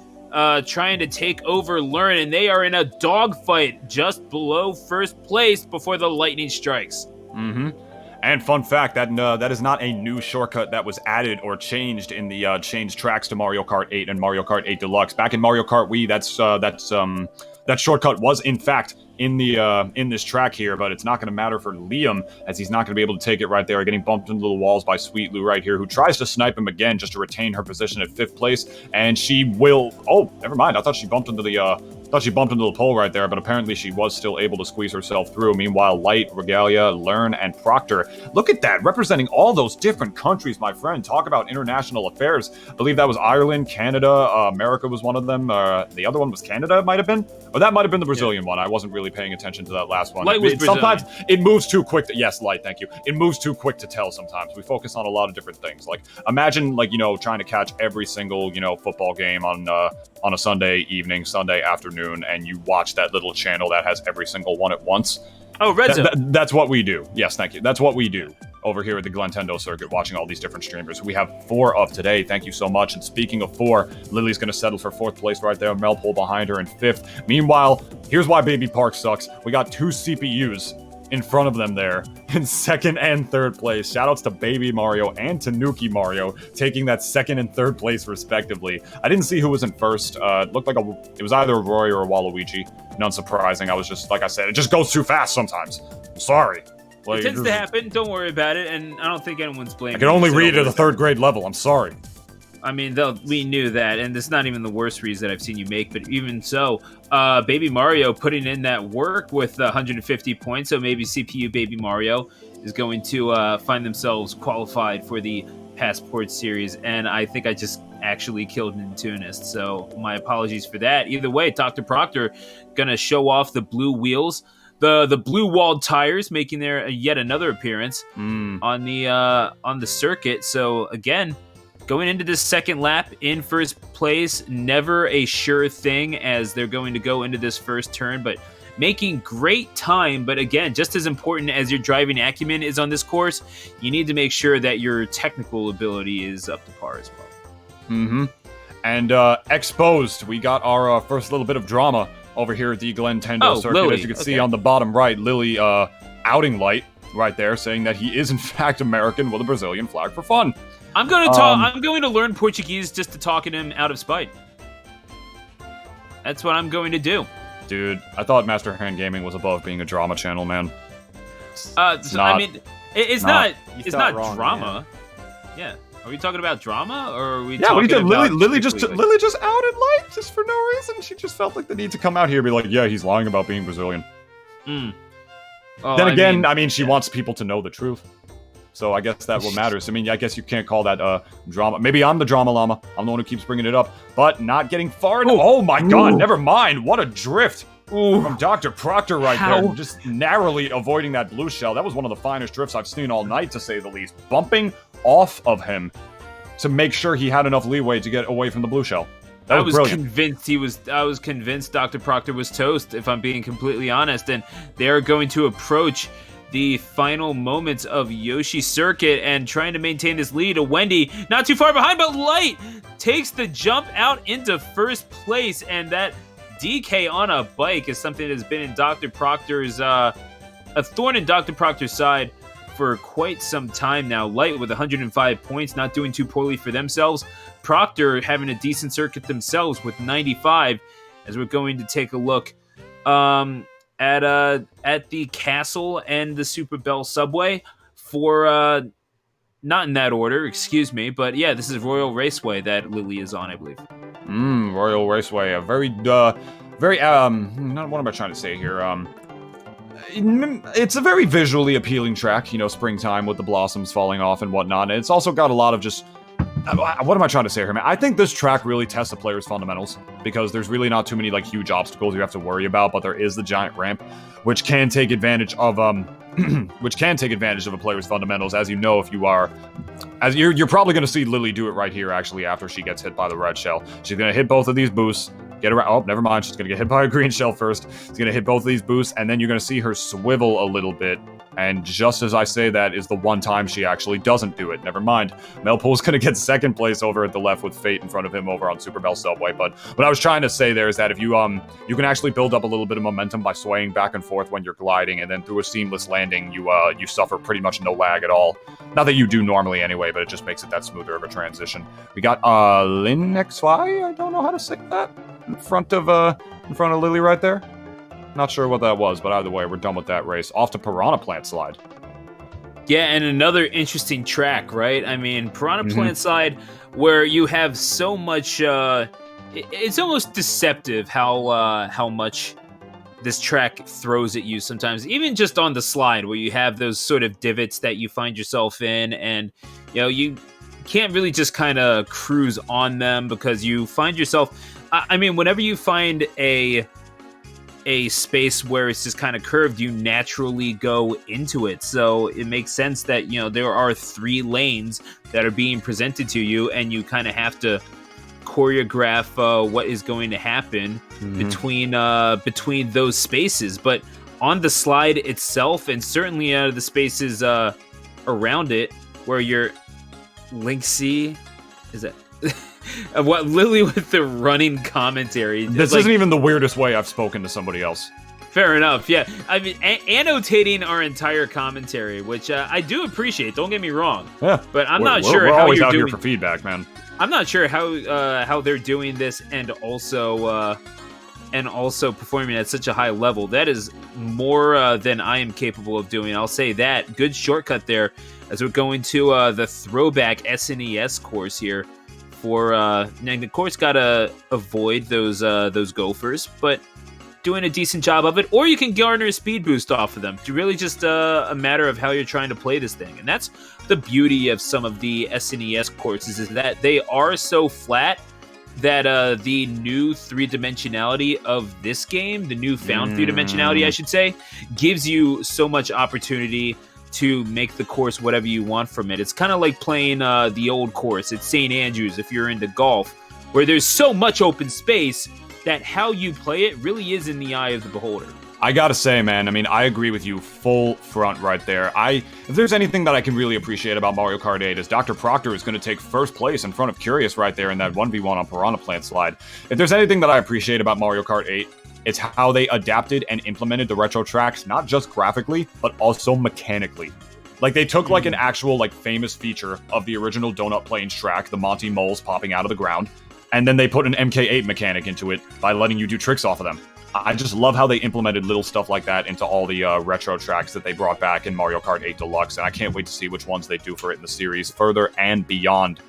Trying to take over Learn, and they are in a dogfight just below 1st place before the lightning strikes. And fun fact, that is not a new shortcut that was added or changed in the changed tracks to Mario Kart 8 and Mario Kart 8 Deluxe. Back in Mario Kart Wii, that shortcut was in fact in this track here, but it's not going to matter for Liam, as he's not going to be able to take it right there, getting bumped into the walls by Sweet Lou right here, who tries to snipe him again just to retain her position at 5th place, and she will... Oh, never mind, I thought she bumped into the pole right there, but apparently she was still able to squeeze herself through. Meanwhile, Light, Regalia, Learn, and Proctor, look at that, representing all those different countries, my friend. Talk about international affairs. I believe that was Ireland, Canada, America was one of them. The other one was Canada, it might have been? Or that might have been the Brazilian one. I wasn't really paying attention to that last one. Light was Brazilian. Sometimes it moves too quick yes, Light, thank you. It moves too quick to tell sometimes. We focus on a lot of different things. Like, imagine, like, trying to catch every single, football game on a Sunday evening, Sunday afternoon, and you watch that little channel that has every single one at once. Oh, Red Zone. That's what we do. Yes, thank you. That's what we do over here at the Glentendo circuit, watching all these different streamers. We have 4 of today. Thank you so much. And speaking of 4, Lily's going to settle for 4th place right there. Melpole behind her in 5th. Meanwhile, here's why Baby Park sucks. We got 2 CPUs in front of them there in 2nd and 3rd place. Shoutouts to Baby Mario and Tanuki Mario taking that 2nd and 3rd place respectively. I didn't see who was in 1st. It looked like it was either a Roy or a Waluigi. None surprising. I was just, like I said, it just goes too fast sometimes. I'm sorry. It tends to happen. Don't worry about it. And I don't think anyone's blaming. I can only read at a 3rd grade level. I'm sorry. I mean, we knew that, and it's not even the worst reads that I've seen you make, but even so, Baby Mario putting in that work with 150 points, so maybe CPU Baby Mario is going to find themselves qualified for the Passport Series, and I think I just actually killed Nintunist, so my apologies for that. Either way, Dr. Proctor gonna show off the blue wheels. The blue walled tires making their yet another appearance on the circuit. So again, going into this 2nd lap in 1st place, never a sure thing as they're going to go into this 1st turn, but making great time. But again, just as important as your driving acumen is on this course, you need to make sure that your technical ability is up to par as well. And exposed, we got our first little bit of drama over here at the Glentendo circuit. Lily. As you can see on the bottom right, Lily outing Light right there, saying that he is in fact American with a Brazilian flag for fun. I'm going to talk. I'm going to learn Portuguese just to talk him out of spite. That's what I'm going to do. Dude, I thought Master Hand Gaming was above being a drama channel, man. It's not wrong, drama. Man. Yeah. Are we talking about drama, or are we? Yeah, talking about Lily just outed Light just for no reason. She just felt like the need to come out here and be like, yeah, he's lying about being Brazilian. Oh, then again, I mean, she wants people to know the truth. So I guess that what matters. I mean, I guess you can't call that drama. Maybe I'm the drama llama. I'm the one who keeps bringing it up, but not getting far enough. Oh my god, never mind. What a drift. From Dr. Proctor there, just narrowly avoiding that blue shell. That was one of the finest drifts I've seen all night, to say the least. Bumping off of him to make sure he had enough leeway to get away from the blue shell. That was brilliant. I was convinced Dr. Proctor was toast, if I'm being completely honest, and they're going to approach the final moments of Yoshi Circuit and trying to maintain his lead. A Wendy not too far behind, but Light takes the jump out into first place, and that DK on a bike is something that has been in Dr. Proctor's a thorn in Dr. Proctor's side for quite some time now. Light with 105 points, not doing too poorly for themselves. Proctor having a decent circuit themselves with 95, as we're going to take a look at the castle and the Super Bell subway for not in that order, excuse me, but yeah, this is Royal Raceway that Lily is on, I believe. Royal Raceway, a very what am I trying to say here? It's a very visually appealing track, you know, springtime with the blossoms falling off and whatnot. And it's also got a lot of just, what am I trying to say here, man? I think this track really tests the player's fundamentals, because there's really not too many, like, huge obstacles you have to worry about, but there is the giant ramp, which can take advantage of, a player's fundamentals, as you know, if you are, as you're probably going to see Lily do it right here, actually, after she gets hit by the red shell. She's going to hit both of these boosts, get around, oh, never mind, she's going to get hit by a green shell first, she's going to hit both of these boosts, and then you're going to see her swivel a little bit, and just as I say that is the one time she actually doesn't do it. Never mind. Melpool's going to get second place over at the left with Fate in front of him over on Super Bell Subway, but what I was trying to say there is that if you can actually build up a little bit of momentum by swaying back and forth when you're gliding, and then through a seamless landing, you suffer pretty much no lag at all. Not that you do normally anyway, but it just makes it that smoother of a transition. We got Lin XY, I don't know how to say that, in front of Lily right there. Not sure what that was, but either way, we're done with that race. Off to Piranha Plant Slide. Yeah, and another interesting track, right? I mean, Piranha Plant Slide, where you have so much, it's almost deceptive how much this track throws at you sometimes, even just on the slide, where you have those sort of divots that you find yourself in, and, you know, you can't really just kind of cruise on them, because you find yourself, I mean, whenever you find a space where it's just kind of curved, you naturally go into it. So it makes sense that, you know, there are 3 lanes that are being presented to you, and you kind of have to choreograph what is going to happen between those spaces. But on the slide itself, and certainly out of the spaces around it, where you're Linksy, is that what Lily with the running commentary? This isn't even the weirdest way I've spoken to somebody else. Fair enough, yeah. I mean, annotating our entire commentary, which I do appreciate. Don't get me wrong. Yeah, but I'm not sure we're how always you're out doing. Here for feedback, man. I'm not sure how they're doing this, and also performing at such a high level. That is more than I am capable of doing. I'll say that. Good shortcut there, as we're going to the throwback SNES course here. For and the course gotta avoid those gophers, but doing a decent job of it. Or you can garner a speed boost off of them. It's really just a matter of how you're trying to play this thing, and that's the beauty of some of the SNES courses, is that they are so flat that the new 3-dimensionality of this game, the newfound 3-dimensionality, I should say, gives you so much opportunity to make the course whatever you want from it. It's kind of like playing the old course at St. Andrews if you're into golf, where there's so much open space that how you play it really is in the eye of the beholder. I gotta say, man, I mean, I agree with you full front right there. If there's anything that I can really appreciate about Mario Kart 8 is Dr. Proctor is going to take first place in front of Curious right there in that 1v1 on Piranha Plant Slide. If there's anything that I appreciate about Mario Kart 8, it's how they adapted and implemented the retro tracks, not just graphically, but also mechanically. Like, they took, like, an actual, like, famous feature of the original Donut Plains track, the Monty moles popping out of the ground, and then they put an MK8 mechanic into it by letting you do tricks off of them. I just love how they implemented little stuff like that into all the retro tracks that they brought back in Mario Kart 8 Deluxe, and I can't wait to see which ones they do for it in the series further and beyond.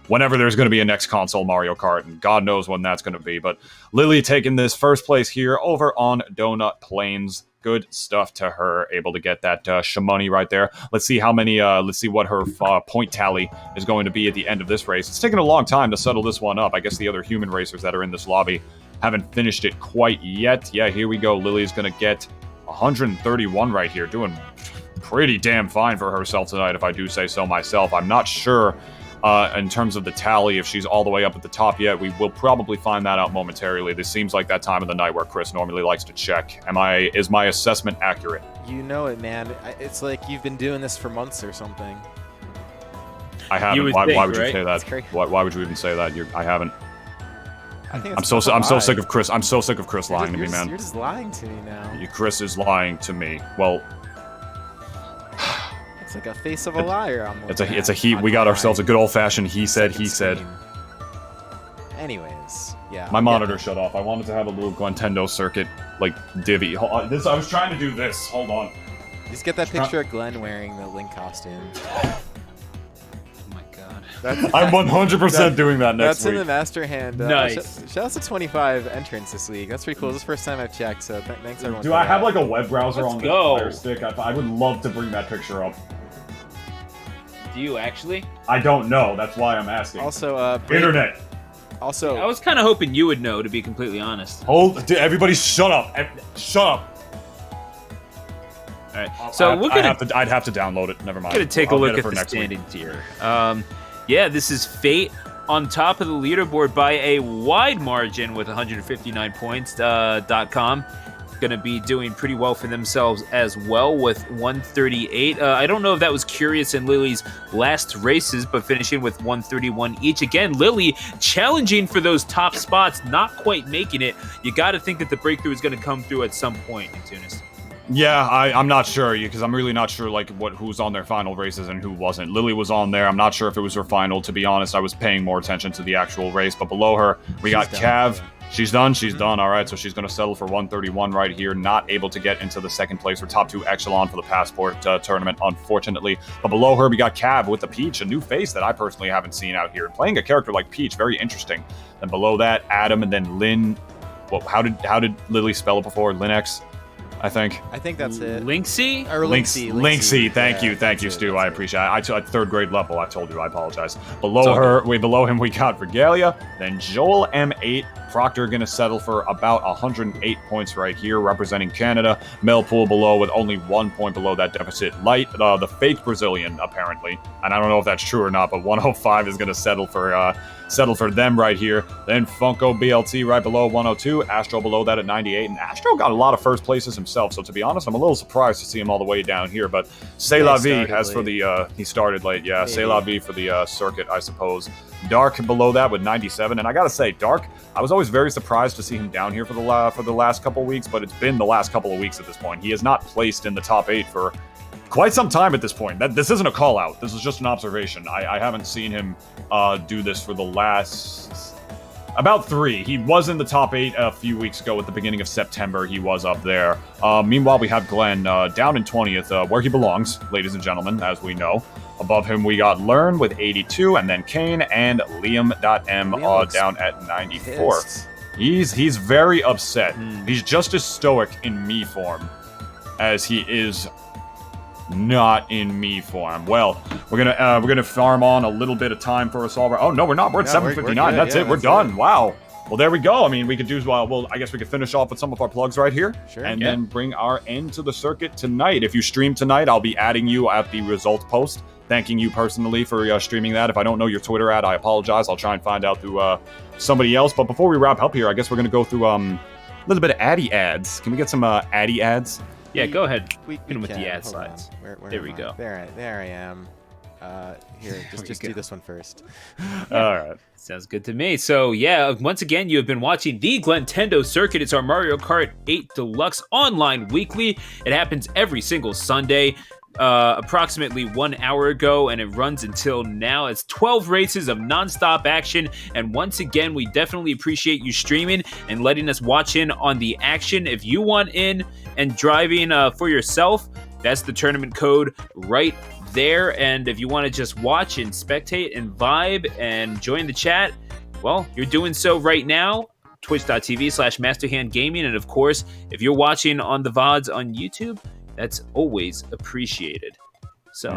Whenever there's going to be a next console Mario Kart, and God knows when that's going to be. But Lily taking this first place here over on Donut Plains. Good stuff to her, able to get that shamoney right there. Let's see how many. Let's see what her point tally is going to be at the end of this race. It's taken a long time to settle this one up. I guess the other human racers that are in this lobby haven't finished it quite yet. Yeah, here we go. Lily's going to get 131 right here, doing pretty damn fine for herself tonight, if I do say so myself. I'm not sure. In terms of the tally, if she's all the way up at the top yet. We will probably find that out momentarily. This seems like that time of the night where Chris normally likes to check. Is my assessment accurate? You know it, man. It's like you've been doing this for months or something. I haven't. Why would you say that? Why would you even say that? I haven't. I think I'm so sick of Chris. I'm so sick of Chris lying to me, man. You're just lying to me now. Chris is lying to me. Well, it's like a face of a liar. It's a he. We got ourselves a good old fashioned he said. Anyways, yeah. My monitor shut off. I wanted to have a little Glentendo circuit like divvy. I was trying to do this. Hold on. Just get that picture of Glenn wearing the Link costume. I'm 100% doing that next week. That's in the master hand. Nice. Shout out to 25 entrants this week. That's pretty cool. This is the first time I've checked, so thanks everyone. Do I have like a web browser on the go. Fire Stick? I would love to bring that picture up. Do you actually? I don't know. That's why I'm asking. Also, internet. Also, I was kind of hoping you would know, to be completely honest. Everybody, shut up! Shut up! All right. So I'd have to download it. Never mind. Gonna take a look at the next standings here. Yeah, this is Fate on top of the leaderboard by a wide margin with 159 points. .com going to be doing pretty well for themselves as well with 138. I don't know if that was Curious and Lily's last races, but finishing with 131 each. Again, Lily challenging for those top spots, not quite making it. You got to think that the breakthrough is going to come through at some point in Tunis. Yeah, I'm not sure, because I'm really not sure like who's on their final races and who wasn't. Lily was on there. I'm not sure if it was her final. To be honest, I was paying more attention to the actual race. But below her, we got Cav. She's done. She's done. All right, so she's going to settle for 131 right here. Not able to get into the second place or top 2 echelon for the passport tournament, unfortunately. But below her, we got Cav with the Peach, a new face that I personally haven't seen out here. Playing a character like Peach, very interesting. Then below that, Adam, and then Lynn. Well, how did Lily spell it before? Linux, I think that's it. Linksy? Or Linksy. Thank you, Stu. I appreciate it. At 3rd grade level, I told you. I apologize. Below him, we got Regalia, then Joel M8. Proctor going to settle for about 108 points right here, representing Canada. Melpool below with only 1 point below that deficit. Light, the fake Brazilian, apparently. And I don't know if that's true or not, but 105 is going to settle for them right here. Then Funko BLT right below 102. Astro below that at 98. And Astro got a lot of first places himself, so to be honest, I'm a little surprised to see him all the way down here. But C'est la vie as for the... he started late, yeah. C'est la vie for the circuit, I suppose. Dark below that with 97. And I gotta say, Dark, I was always very surprised to see him down here for the last couple of weeks, but it's been the last couple of weeks at this point. He has not placed in the top 8 for quite some time at this point. This isn't a call out. This is just an observation. I haven't seen him do this for the last about 3. He was in the top 8 a few weeks ago at the beginning of September. He was up there. Meanwhile, we have Glenn down in 20th, where he belongs, ladies and gentlemen, as we know. Above him, we got Learn with 82, and then Kane and Liam.M down at 94. He's very upset. He's just as stoic in me form as he is not in me form. Well, we're gonna farm on a little bit of time for us all. Oh no, we're not. We're at 7:59. That's it. We're done. Wow. Well, there we go. I mean, we could do well. I guess we could finish off with some of our plugs right here, then bring our end to the circuit tonight. If you stream tonight, I'll be adding you at the result post. Thanking you personally for streaming that. If I don't know your Twitter ad, I apologize. I'll try and find out through somebody else. But before we wrap up here, I guess we're going to go through a little bit of Addy ads. Can we get some Addy ads? Yeah, go ahead. We with the ad slides. There we go. There I am. Here, just do this one first. All right. Sounds good to me. So, yeah, once again, you have been watching the Glentendo Circuit. It's our Mario Kart 8 Deluxe online weekly. It happens every single Sunday. approximately 1 hour ago, and it runs until now. It's 12 races of nonstop action, and once again, we definitely appreciate you streaming and letting us watch in on the action. If you want in and driving for yourself, that's the tournament code right there. And if you want to just watch and spectate and vibe and join the chat, well, you're doing so right now. Twitch.tv/MasterHandGaming. And of course, if you're watching on the VODs on YouTube, that's always appreciated. So,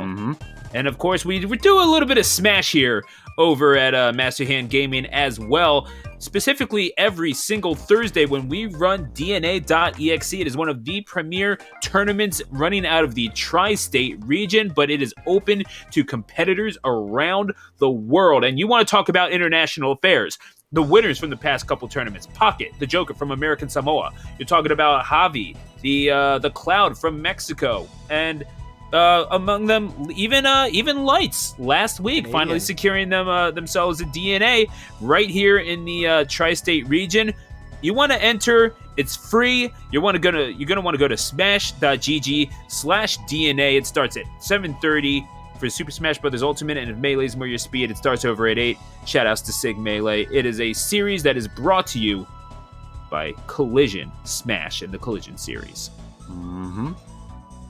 and of course, we do a little bit of Smash here over at Master Hand Gaming as well. Specifically, every single Thursday when we run DNA.exe. It is one of the premier tournaments running out of the tri-state region, but it is open to competitors around the world. And you want to talk about international affairs. The winners from the past couple tournaments: Pocket, the Joker from American Samoa. You're talking about Javi, the Cloud from Mexico, and among them, even Lights last week, Canadian. finally securing themselves a DNA right here in the tri-state region. You want to enter? It's free. You're gonna want to go to smash.gg/DNA. It starts at 7:30. For Super Smash Bros. Ultimate, and if Melee's more your speed, it starts over at 8. Shoutouts to Sig Melee. It is a series that is brought to you by Collision Smash and the Collision series.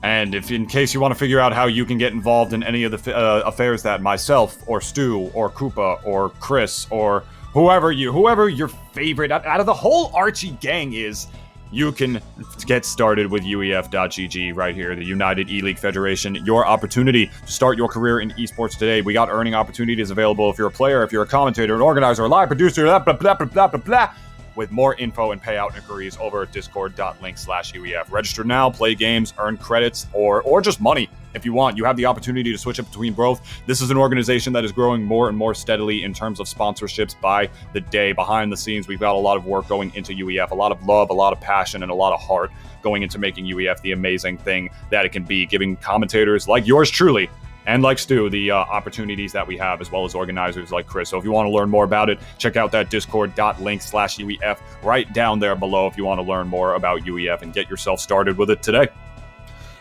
And if in case you want to figure out how you can get involved in any of the affairs that myself or Stu or Koopa or Chris or whoever your favorite out of the whole Archie gang is, you can get started with UEF.GG right here, the United E-League Federation. Your opportunity to start your career in esports today. We got earning opportunities available if you're a player, if you're a commentator, an organizer, a live producer, blah, blah, blah, blah, blah, blah, blah. With more info and payout inquiries over at discord.link/UEF. Register now, play games, earn credits, or just money if you want. You have the opportunity to switch up between both. This is an organization that is growing more and more steadily in terms of sponsorships by the day. Behind the scenes, we've got a lot of work going into UEF, a lot of love, a lot of passion, and a lot of heart going into making UEF the amazing thing that it can be, giving commentators like yours truly and like Stu, the opportunities that we have, as well as organizers like Chris. So if you want to learn more about it, check out that discord.link/UEF right down there below if you want to learn more about UEF and get yourself started with it today.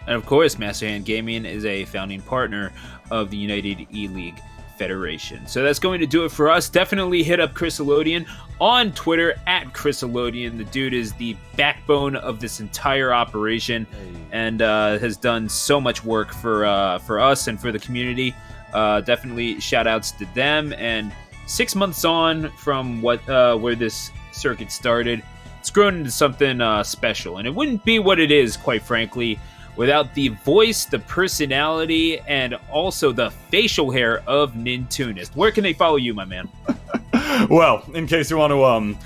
And of course, Master Hand Gaming is a founding partner of the United E-League Federation. So that's going to do it for us. Definitely hit up Chriselodian on Twitter at Chriselodian. The dude is the backbone of this entire operation and has done so much work for us and for the community. Definitely shout outs to them. And 6 months on from where this circuit started, it's grown into something special. And it wouldn't be what it is, quite frankly, without the voice, the personality, and also the facial hair of Nintoonist. Where can they follow you, my man? Well, in case you want to learn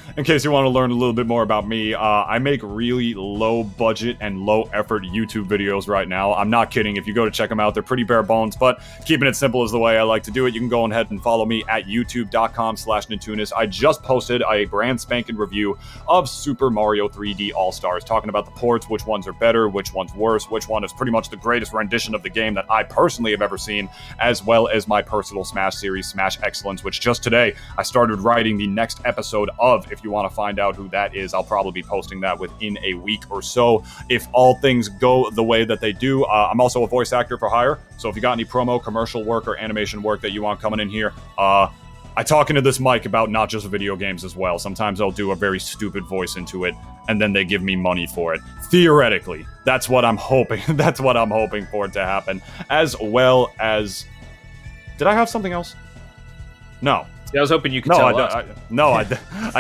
a little bit more about me, I make really low budget and low effort YouTube videos right now. I'm not kidding. If you go to check them out, they're pretty bare bones, but keeping it simple is the way I like to do it. You can go ahead and follow me at youtube.com/Nintoonist. I just posted a brand spanking review of Super Mario 3D All-Stars, talking about the ports, which ones are better, which one's worse, which one is pretty much the greatest rendition of the game that I personally have ever seen, as well as my personal Smash series, Smash Excellence, which just today I started writing the next episode of. If you want to find out who that is, I'll probably be posting that within a week or so, if all things go the way that they do. I'm also a voice actor for hire, so if you got any promo, commercial work, or animation work that you want coming in here, I talk into this mic about not just video games as well. Sometimes I'll do a very stupid voice into it, and then they give me money for it. Theoretically, that's what I'm hoping. That's what I'm hoping for it to happen. As well as, did I have something else? No. I was hoping you could tell us. I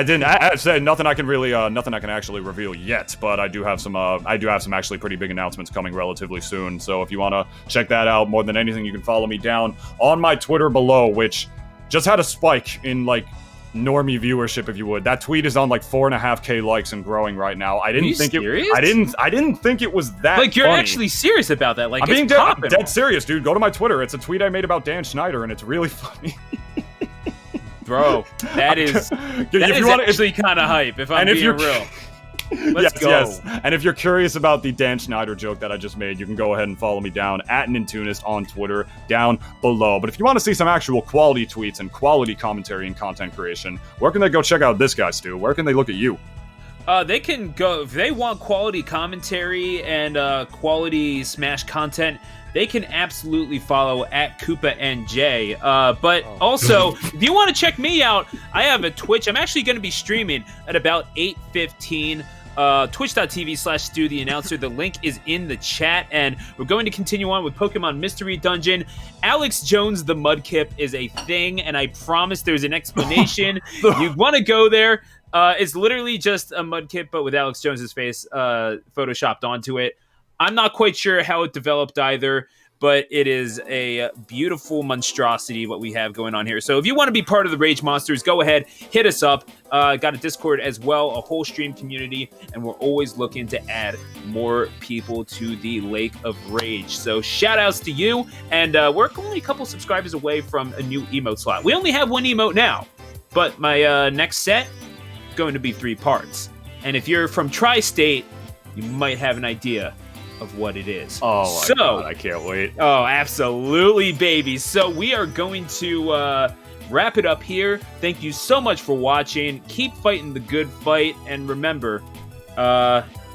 didn't. I said nothing I can really, nothing I can actually reveal yet. But I do have some actually pretty big announcements coming relatively soon. So if you want to check that out, more than anything, you can follow me down on my Twitter below, which just had a spike in like normie viewership, if you would. That tweet is on like 4.5K likes and growing right now. I didn't think serious? I didn't think it was that. Like you're funny. actually serious about that? Like I'm dead serious, dude. Go to my Twitter. It's a tweet I made about Dan Schneider, and it's really funny. Bro, that is actually kind of hype, if I'm being real. Let's go. Yes. And if you're curious about the Dan Schneider joke that I just made, you can go ahead and follow me down at Nintoonist on Twitter down below. But if you want to see some actual quality tweets and quality commentary and content creation, where can they go check out this guy, Stu? Where can they look at you? They can go if they want quality commentary and quality Smash content. They can absolutely follow at Koopa NJ. But also, if you want to check me out, I have a Twitch. I'm actually going to be streaming at about 8:15. Twitch.tv/Stu the Announcer. The link is in the chat, and we're going to continue on with Pokemon Mystery Dungeon. Alex Jones the Mudkip is a thing, and I promise there's an explanation. You want to go there. It's literally just a Mudkip, but with Alex Jones's face photoshopped onto it. I'm not quite sure how it developed either, but it is a beautiful monstrosity what we have going on here. So if you want to be part of the Rage Monsters, go ahead, hit us up. Got a Discord as well, a whole stream community, and we're always looking to add more people to the Lake of Rage. So shout outs to you, and we're only a couple subscribers away from a new emote slot. We only have one emote now, but my next set is going to be 3 parts. And if you're from Tri-State, you might have an idea of what it is. Oh my God, I can't wait. Oh, absolutely, baby. So we are going to wrap it up here. Thank you so much for watching. Keep fighting the good fight, and remember,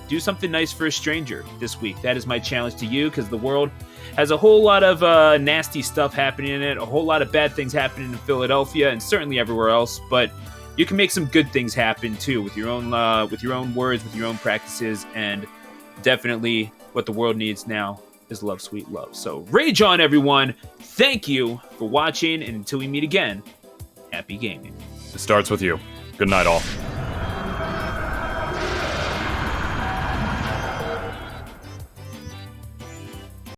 do something nice for a stranger this week. That is my challenge to you, because the world has a whole lot of nasty stuff happening in it, a whole lot of bad things happening in Philadelphia, and certainly everywhere else. But you can make some good things happen too, with your own words, with your own practices, and definitely what the world needs now is love, sweet love. So rage on, everyone. Thank you for watching, and until we meet again, happy gaming. It starts with you. Good night, all.